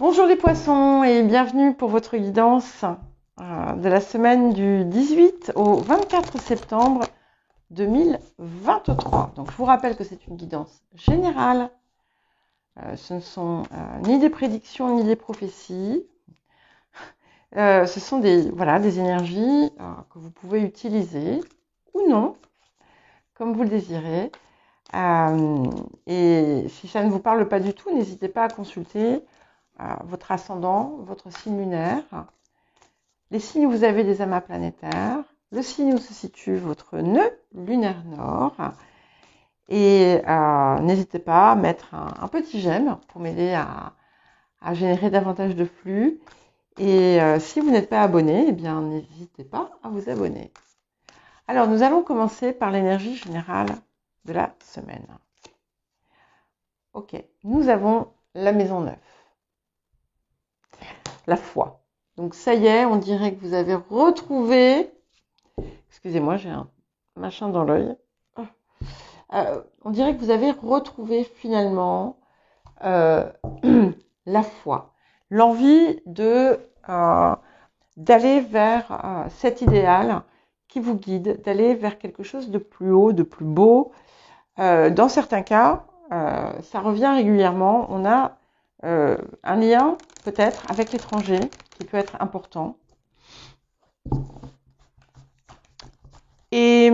Bonjour les poissons et bienvenue pour votre guidance de la semaine du 18 au 24 septembre 2023. Donc je vous rappelle que c'est une guidance générale. Ce ne sont ni des prédictions ni des prophéties. Ce sont des énergies que vous pouvez utiliser ou non, comme vous le désirez. Et si ça ne vous parle pas du tout, n'hésitez pas à consulter votre ascendant, votre signe lunaire, les signes où vous avez des amas planétaires, le signe où se situe votre nœud lunaire nord. Et n'hésitez pas à mettre un petit j'aime pour m'aider à générer davantage de flux. Et si vous n'êtes pas abonné, eh bien n'hésitez pas à vous abonner. Alors nous allons commencer par l'énergie générale de la semaine. Ok, nous avons la maison 9. La foi. Donc ça y est, on dirait que vous avez retrouvé, excusez-moi, j'ai un machin dans l'œil. On dirait que vous avez retrouvé finalement la foi, l'envie d'aller vers cet idéal qui vous guide, d'aller vers quelque chose de plus haut, de plus beau. Dans certains cas, ça revient régulièrement. On a un lien peut-être avec l'étranger qui peut être important. Et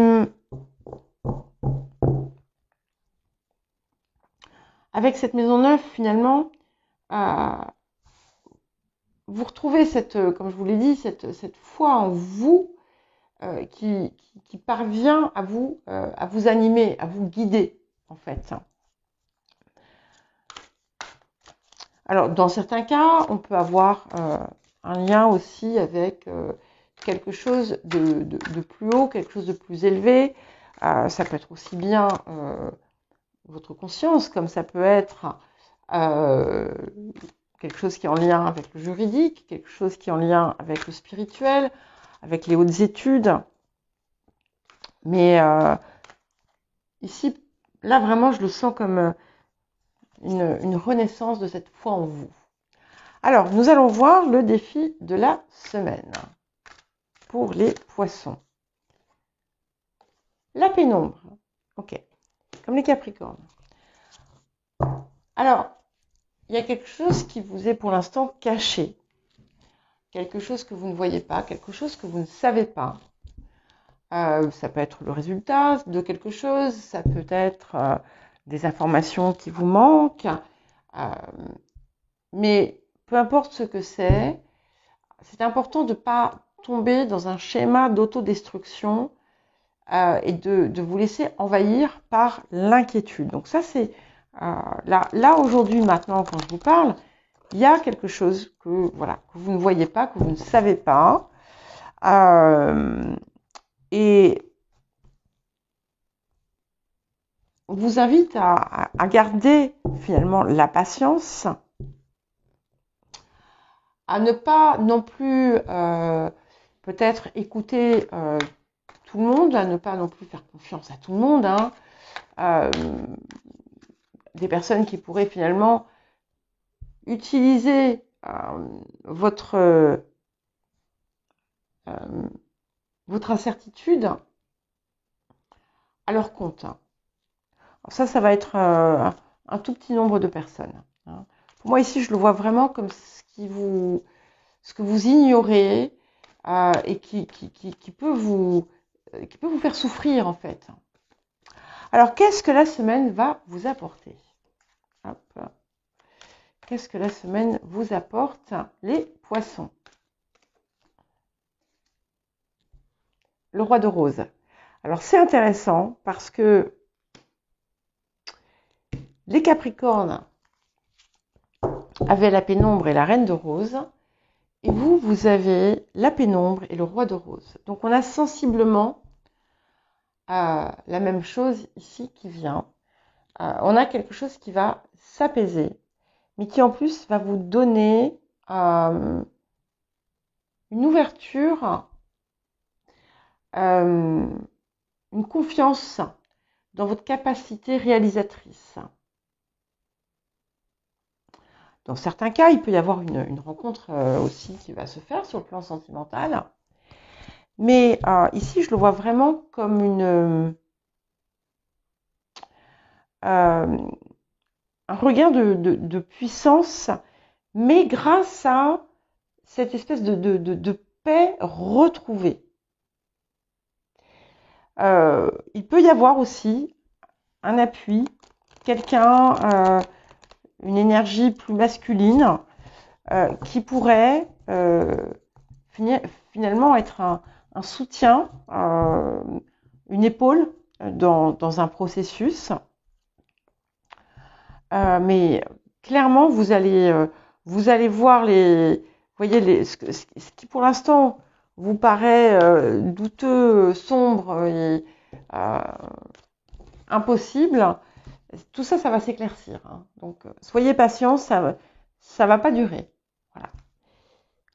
avec cette maison neuve, finalement, vous retrouvez comme je vous l'ai dit, cette foi en vous qui parvient à vous animer, à vous guider, en fait. Alors, dans certains cas, on peut avoir un lien aussi avec quelque chose de plus haut, quelque chose de plus élevé. Ça peut être aussi bien votre conscience, comme ça peut être quelque chose qui est en lien avec le juridique, quelque chose qui est en lien avec le spirituel, avec les hautes études. Mais ici, là vraiment, je le sens comme une renaissance de cette foi en vous. Alors, nous allons voir le défi de la semaine pour les poissons. La pénombre. Ok. Comme les capricornes. Alors, il y a quelque chose qui vous est pour l'instant caché. Quelque chose que vous ne voyez pas, quelque chose que vous ne savez pas. Ça peut être le résultat de quelque chose, ça peut être des informations qui vous manquent. Mais peu importe ce que c'est important de ne pas tomber dans un schéma d'autodestruction et de vous laisser envahir par l'inquiétude. Donc ça, c'est là aujourd'hui, maintenant, quand je vous parle, il y a quelque chose que vous ne voyez pas, que vous ne savez pas. Et on vous invite à garder finalement la patience, à ne pas non plus peut-être écouter tout le monde, à ne pas non plus faire confiance à tout le monde. Des personnes qui pourraient finalement utiliser votre incertitude à leur compte. Alors ça va être un tout petit nombre de personnes. Pour moi ici, je le vois vraiment comme ce que vous ignorez et qui peut vous faire souffrir en fait. Alors, qu'est-ce que la semaine va vous apporter? Hop. Qu'est-ce que la semaine vous apporte, les poissons? Le roi de rose. Alors, c'est intéressant parce que les capricornes avaient la pénombre et la reine de rose. Et vous avez la pénombre et le roi de rose. Donc, on a sensiblement la même chose ici qui vient. On a quelque chose qui va s'apaiser, mais qui en plus va vous donner une ouverture, une confiance dans votre capacité réalisatrice. dans certains cas, il peut y avoir une rencontre aussi qui va se faire sur le plan sentimental. Mais ici, je le vois vraiment comme un regain de puissance, mais grâce à cette espèce de paix retrouvée. Il peut y avoir aussi un appui, quelqu'un, une énergie plus masculine qui pourrait finalement être un soutien, une épaule dans un processus. Mais clairement, vous allez voir ce qui pour l'instant vous paraît douteux, sombre et impossible. Tout ça, ça va s'éclaircir. Hein. Donc, soyez patients, ça va pas durer. Voilà.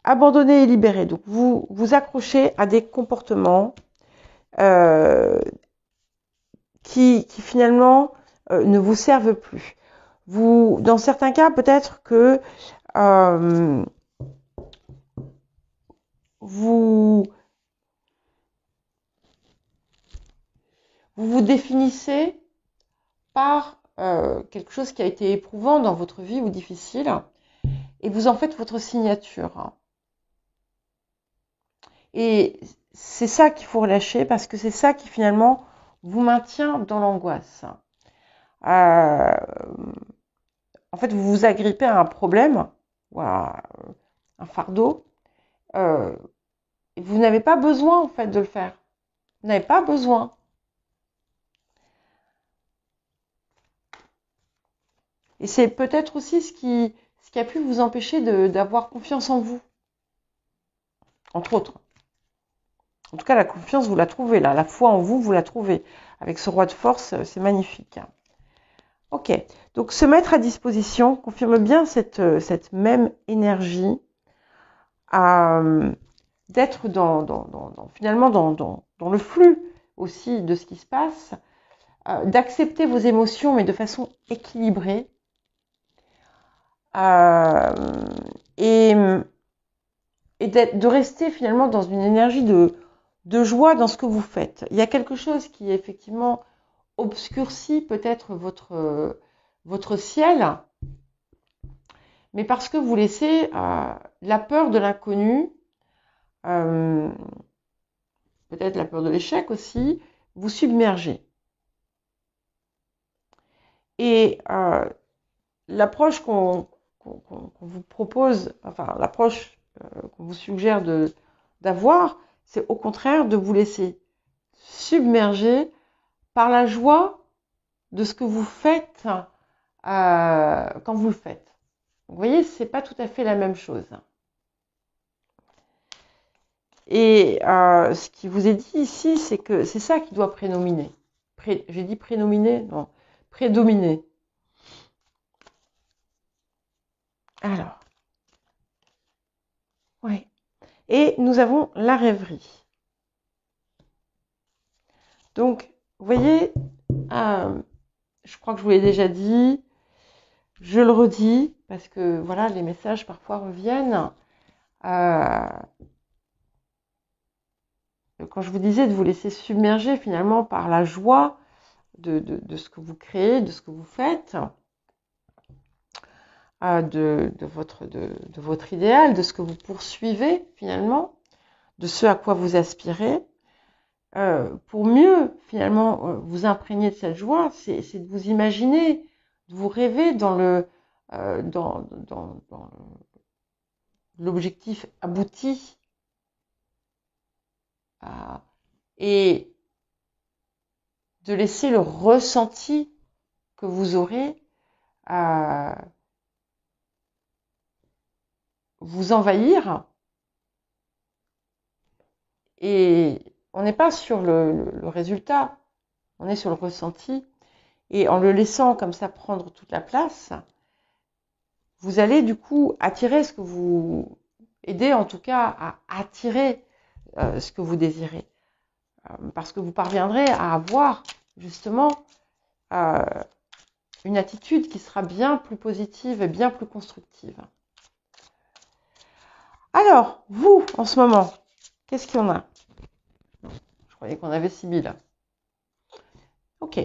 Abandonner et libérer. Donc, vous accrochez à des comportements qui finalement ne vous servent plus. Dans certains cas, peut-être que vous vous définissez par quelque chose qui a été éprouvant dans votre vie ou difficile, et vous en faites votre signature. Et c'est ça qu'il faut relâcher, parce que c'est ça qui finalement vous maintient dans l'angoisse. En fait, vous vous agrippez à un problème, ou à un fardeau, et vous n'avez pas besoin en fait de le faire. Vous n'avez pas besoin. Et c'est peut-être aussi ce qui a pu vous empêcher d'avoir confiance en vous, entre autres. En tout cas, la confiance, vous la trouvez là. La foi en vous, vous la trouvez. Avec ce roi de force, c'est magnifique. Ok, donc se mettre à disposition confirme bien cette même énergie d'être finalement dans le flux aussi de ce qui se passe, d'accepter vos émotions mais de façon équilibrée, et de rester finalement dans une énergie de joie dans ce que vous faites. Il y a quelque chose qui effectivement obscurcit peut-être votre ciel, mais parce que vous laissez la peur de l'inconnu, peut-être la peur de l'échec aussi, vous submerger. Et l'approche qu'on vous propose, enfin l'approche qu'on vous suggère d'avoir, c'est au contraire de vous laisser submerger par la joie de ce que vous faites quand vous le faites. Vous voyez, c'est pas tout à fait la même chose. Et ce qui vous est dit ici, c'est que c'est ça qui doit prédominer. J'ai dit prénominer? Non, prédominer. Alors, oui. Et nous avons la rêverie. Donc, vous voyez, je crois que je vous l'ai déjà dit, je le redis, parce que voilà, les messages parfois reviennent. Quand je vous disais de vous laisser submerger finalement par la joie de ce que vous créez, de ce que vous faites, de votre idéal, de ce que vous poursuivez finalement, de ce à quoi vous aspirez, pour mieux finalement vous imprégner de cette joie, c'est de vous imaginer, de vous rêver dans l'objectif abouti, et de laisser le ressenti que vous aurez vous envahir. Et on n'est pas sur le résultat, on est sur le ressenti. Et en le laissant comme ça prendre toute la place, vous allez du coup attirer ce que vous... aider en tout cas à attirer ce que vous désirez. Parce que vous parviendrez à avoir justement une attitude qui sera bien plus positive et bien plus constructive. Alors, vous, en ce moment, qu'est-ce qu'il y en a? Je croyais qu'on avait Sibylle. Ok.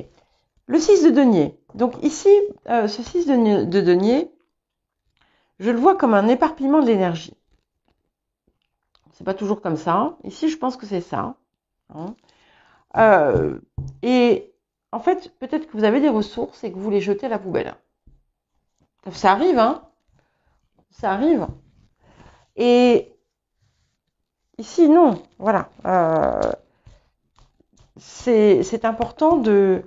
Le 6 de denier. Donc ici, ce 6 de denier, je le vois comme un éparpillement de l'énergie. C'est pas toujours comme ça. Ici, je pense que c'est ça. Hein. Et en fait, peut-être que vous avez des ressources et que vous les jetez à la poubelle. Ça arrive, hein. Ça arrive. Et ici, non. Voilà. C'est important de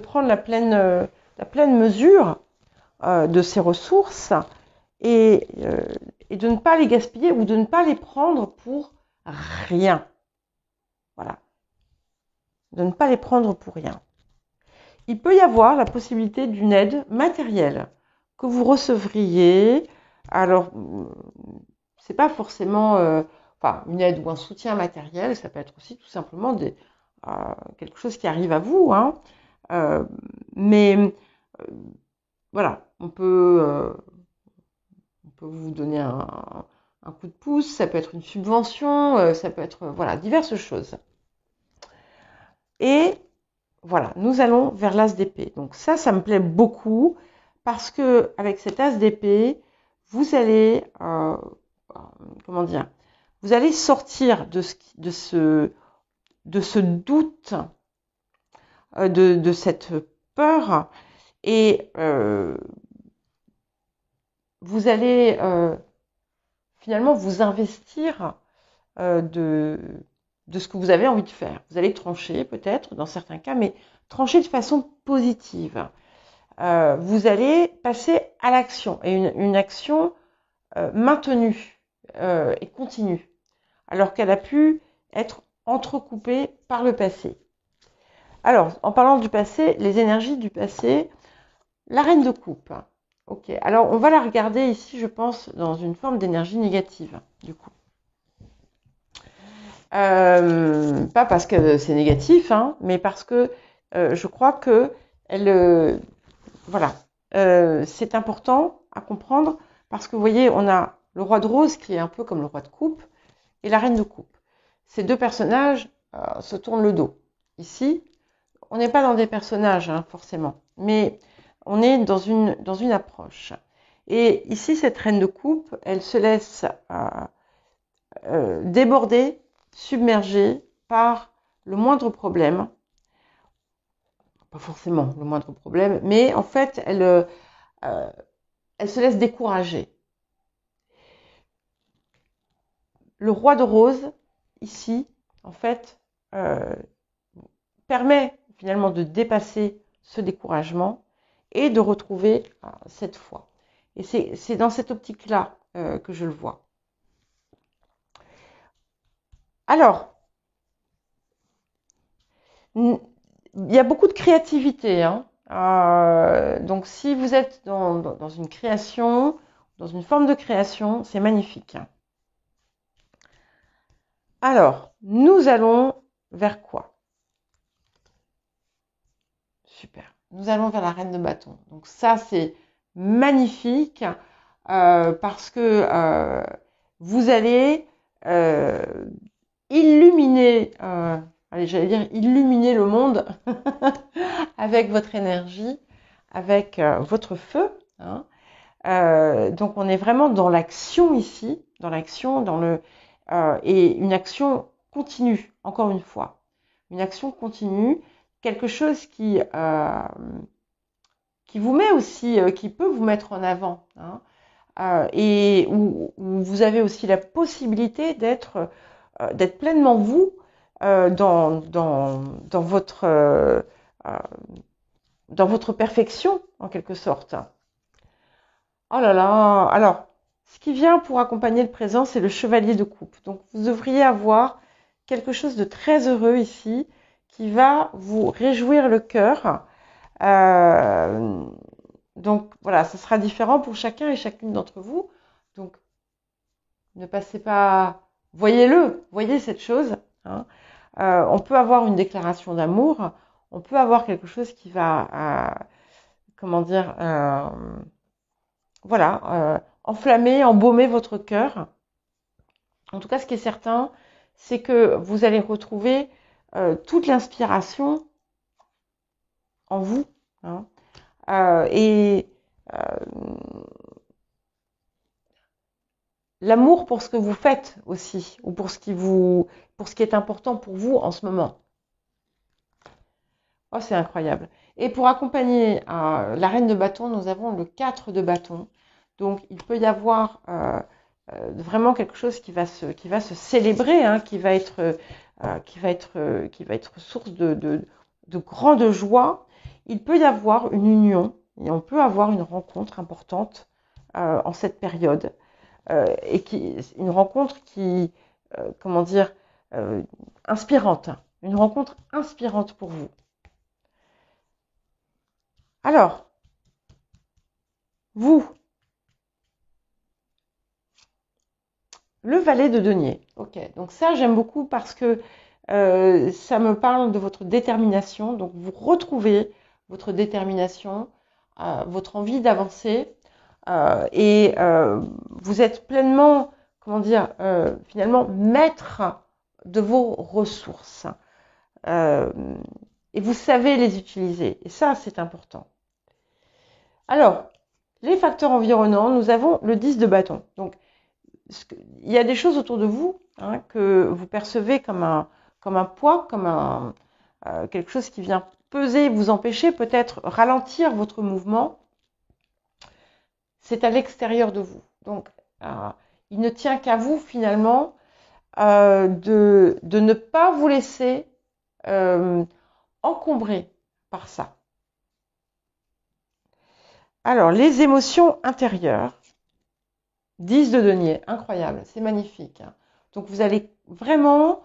prendre la pleine mesure de ces ressources et de ne pas les gaspiller ou de ne pas les prendre pour rien. Voilà. De ne pas les prendre pour rien. Il peut y avoir la possibilité d'une aide matérielle que vous recevriez. Alors, c'est pas forcément une aide ou un soutien matériel, ça peut être aussi tout simplement quelque chose qui arrive à vous. Hein. Mais voilà, on peut vous donner un coup de pouce, ça peut être une subvention, ça peut être diverses choses. Et voilà, nous allons vers l'as d'épée. Donc ça me plaît beaucoup parce que avec cet as d'épée, vous allez vous allez sortir de ce doute, de cette peur, et vous allez finalement vous investir de ce que vous avez envie de faire. Vous allez trancher peut-être dans certains cas, mais trancher de façon positive. Vous allez passer à l'action, et une action maintenue et continue, alors qu'elle a pu être entrecoupée par le passé. Alors, en parlant du passé, les énergies du passé, la reine de coupe. Ok, alors on va la regarder ici, je pense, dans une forme d'énergie négative, du coup. Pas parce que c'est négatif, hein, mais parce que je crois que c'est important à comprendre, parce que vous voyez, on a le roi de rose qui est un peu comme le roi de coupe et la reine de coupe. Ces deux personnages se tournent le dos. Ici, on n'est pas dans des personnages, hein, forcément, mais on est dans une approche. Et ici, cette reine de coupe, elle se laisse déborder, submergée par le moindre problème. Pas forcément le moindre problème, mais en fait, elle se laisse décourager. Le roi de rose, ici, en fait, permet finalement de dépasser ce découragement et de retrouver cette foi. Et c'est dans cette optique-là que je le vois. Alors, il y a beaucoup de créativité. Hein. Donc, si vous êtes dans une création, dans une forme de création, c'est magnifique. Alors, nous allons vers quoi? Super. Nous allons vers la reine de bâton. Donc ça, c'est magnifique parce que vous allez illuminer, illuminer le monde avec votre énergie, avec votre feu. Hein. Donc on est vraiment dans l'action ici, dans l'action, et une action continue, encore une fois. Une action continue, quelque chose qui vous met aussi, qui peut vous mettre en avant, hein, et où vous avez aussi la possibilité d'être pleinement vous dans votre perfection, en quelque sorte. Oh là là. Alors, ce qui vient pour accompagner le présent, c'est le chevalier de coupe. Donc, vous devriez avoir quelque chose de très heureux ici, qui va vous réjouir le cœur. Donc voilà, ce sera différent pour chacun et chacune d'entre vous. Donc ne passez pas, voyez cette chose. Hein. On peut avoir une déclaration d'amour, on peut avoir quelque chose qui va, comment dire, voilà, enflammer, embaumer votre cœur. En tout cas, ce qui est certain, c'est que vous allez retrouver toute l'inspiration en vous, hein, et l'amour pour ce que vous faites aussi, ou pour ce qui est important pour vous en ce moment. Oh, c'est incroyable. Et pour accompagner la reine de bâton, nous avons le 4 de bâton. Donc, il peut y avoir vraiment quelque chose qui va se célébrer, hein, qui va être source de grande joie. Il peut y avoir une union et on peut avoir une rencontre importante en cette période. Une rencontre qui, comment dire, inspirante. Une rencontre inspirante pour vous. Alors, vous, le valet de denier. Ok, donc ça j'aime beaucoup parce que ça me parle de votre détermination. Donc vous retrouvez votre détermination, votre envie d'avancer et vous êtes pleinement, comment dire, finalement maître de vos ressources. Et vous savez les utiliser. Et ça, c'est important. Alors, les facteurs environnants, nous avons le 10 de bâton. Donc, il y a des choses autour de vous, hein, que vous percevez comme un poids, comme quelque chose qui vient peser, vous empêcher, peut-être ralentir votre mouvement. C'est à l'extérieur de vous. Donc, il ne tient qu'à vous, finalement, de ne pas vous laisser encombrer par ça. Alors, les émotions intérieures. 10 de denier, incroyable, c'est magnifique. Donc, vous allez vraiment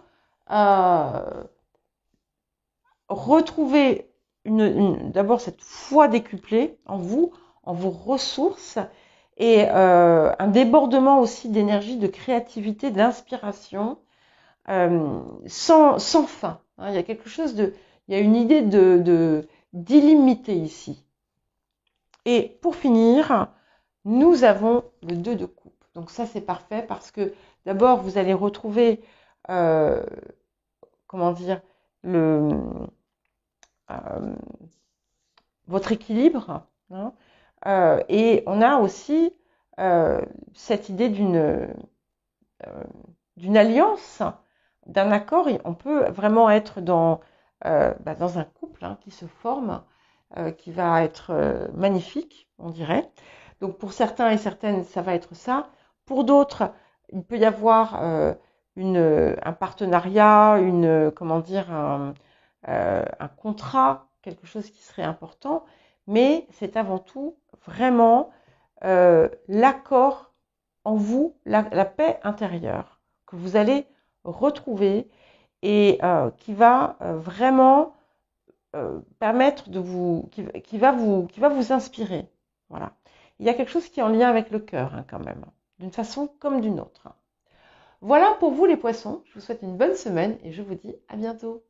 retrouver d'abord cette foi décuplée en vous, en vos ressources, et un débordement aussi d'énergie, de créativité, d'inspiration, sans fin. Hein. Il y a quelque chose il y a une idée d'illimité ici. Et pour finir, nous avons le 2 de coupe. Donc ça, c'est parfait parce que d'abord, vous allez retrouver, comment dire, votre équilibre. Hein, et on a aussi cette idée d'une alliance, d'un accord. Et on peut vraiment être dans un couple, hein, qui se forme, qui va être magnifique, on dirait. Donc pour certains et certaines, ça va être ça. Pour d'autres, il peut y avoir un partenariat, un contrat, quelque chose qui serait important. Mais c'est avant tout vraiment l'accord en vous, la paix intérieure que vous allez retrouver et qui va vraiment permettre qui va vous inspirer. Voilà. Il y a quelque chose qui est en lien avec le cœur, hein, quand même, d'une façon comme d'une autre. Voilà pour vous les poissons. Je vous souhaite une bonne semaine et je vous dis à bientôt.